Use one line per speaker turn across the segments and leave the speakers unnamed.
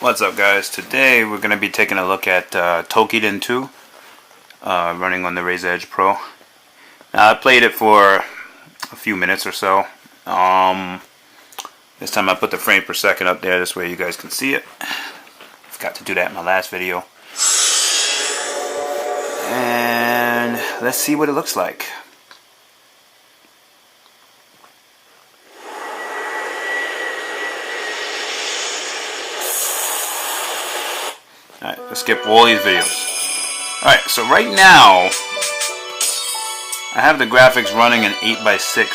What's up, guys? Today we're going to be taking a look at Toukiden 2 running on the Razer Edge Pro. Now, I played it for a few minutes or so. This time I put the frame per second up there, this way you guys can see it. Forgot to do that in my last video. And let's see what it looks like. Alright, let's skip all these videos. Alright, so right now I have the graphics running in 8x6.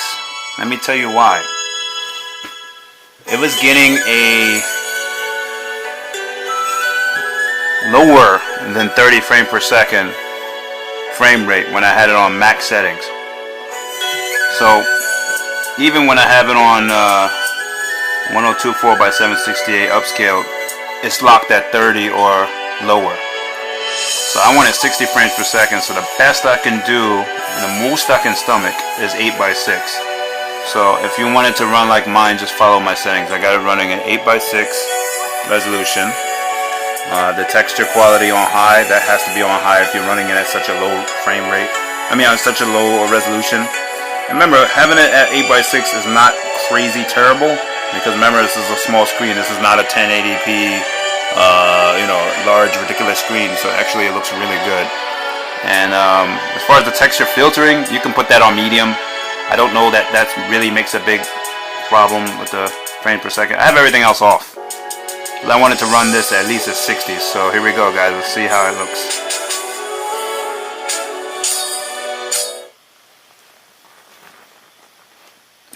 Let me tell you why. It was getting a lower than 30 frames per second frame rate when I had it on max settings. So even when I have it on 1024 by 768 upscale, it's locked at 30 or lower. So I want it 60 frames per second, so the best I can do, the most I can stomach, is 8x6. So if you want it to run like mine, just follow my settings. I got it running at 8x6 resolution. The texture quality on high, that has to be on high if you're running it at such a low frame rate. I mean, on such a low resolution. And remember, having it at 8x6 is not crazy terrible, because remember, this is a small screen. This is not a 1080p large ridiculous screen, so actually it looks really good. And as far as the texture filtering, you can put that on medium. I don't know that that really makes a big problem with the frame per second. I have everything else off. I wanted to run this at least at 60, so here we go, guys. Let's see how it looks.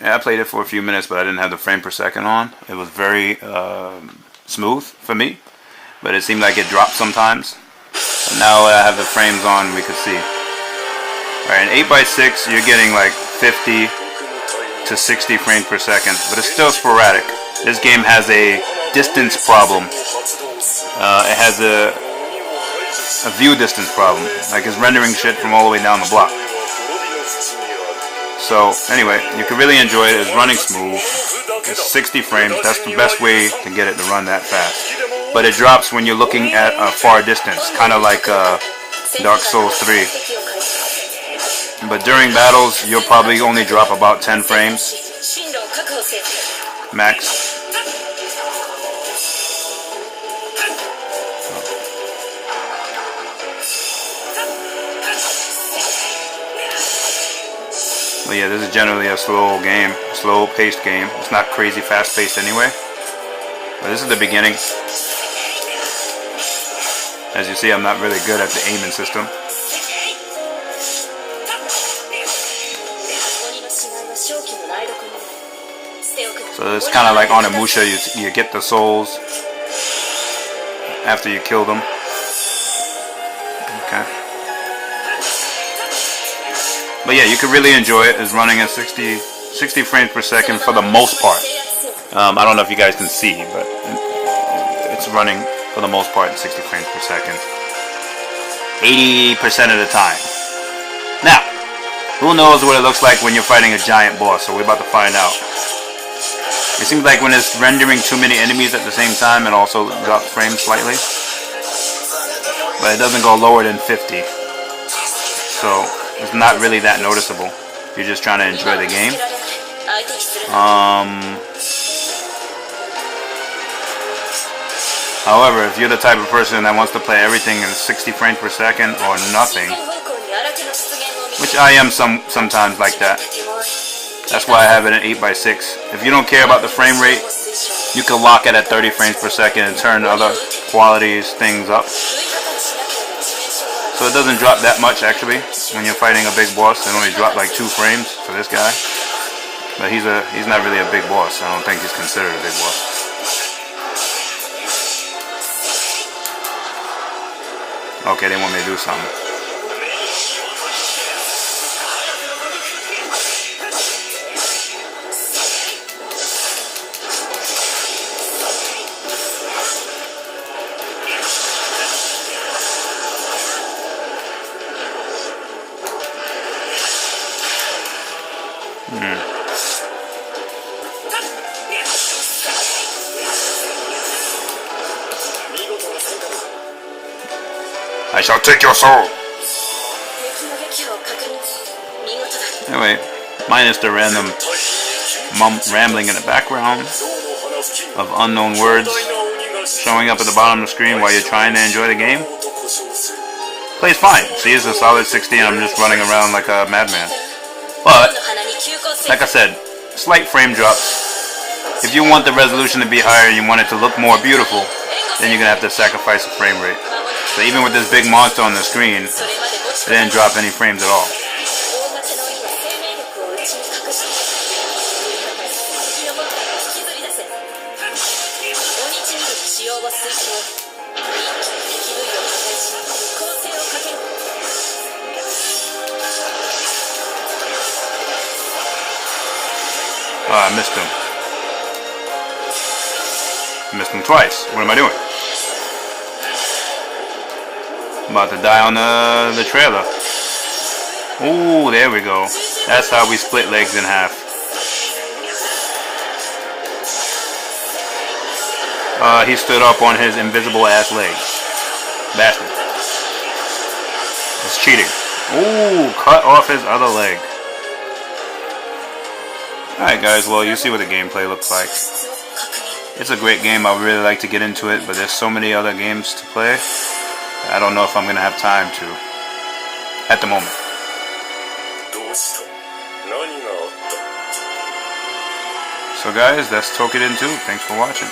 Yeah, I played it for a few minutes, but I didn't have the frame per second on. It was very smooth for me, but it seemed like it dropped sometimes. But now I have the frames on, we can see. Alright, in 8x6, you're getting like 50 to 60 frames per second, but it's still sporadic. This game has a distance problem. It has a view distance problem. Like, it's rendering shit from all the way down the block. So anyway, you can really enjoy it. It's running smooth. It's 60 frames. That's the best way to get it to run that fast. But it drops when you're looking at a far distance, kind of like Dark Souls 3. But during battles, you'll probably only drop about 10 frames max. But yeah, this is generally a slow game, slow-paced game. It's not crazy fast-paced anyway. But this is the beginning. As you see, I'm not really good at the aiming system. So it's kind of like on a Musha, you get the souls after you kill them. Okay. But yeah, you can really enjoy it. It's running at 60 frames per second for the most part. I don't know if you guys can see, but it's running for the most part at 60 frames per second. 80% of the time. Now, who knows what it looks like when you're fighting a giant boss, so we're about to find out. It seems like when it's rendering too many enemies at the same time, it also drops frames slightly. But it doesn't go lower than 50. So it's not really that noticeable. You're just trying to enjoy the game. However, if you're the type of person that wants to play everything in 60 frames per second or nothing, which I am sometimes like that, that's why I have it at 8x6. If you don't care about the frame rate, you can lock it at 30 frames per second and turn other qualities, things up. So it doesn't drop that much actually. When you're fighting a big boss, it only dropped like 2 frames for this guy. But he's not really a big boss. I don't think he's considered a big boss. Okay, they want me to do something. I shall take your soul. Anyway, minus the random rambling in the background of unknown words showing up at the bottom of the screen while you're trying to enjoy the game. Plays fine. See, it's a solid 60 and I'm just running around like a madman. But, like I said, slight frame drops. If you want the resolution to be higher and you want it to look more beautiful, then you're going to have to sacrifice the frame rate. So even with this big monster on the screen, it didn't drop any frames at all. Oh, I missed him. Missed him twice. What am I doing? I'm about to die on the trailer. Ooh, there we go. That's how we split legs in half. He stood up on his invisible ass leg. Bastard. That's cheating. Ooh, cut off his other leg. Alright guys, well you see what the gameplay looks like. It's a great game, I would really like to get into it, but there's so many other games to play. I don't know if I'm going to have time to. At the moment. So guys, that's Toukiden 2. Thanks for watching.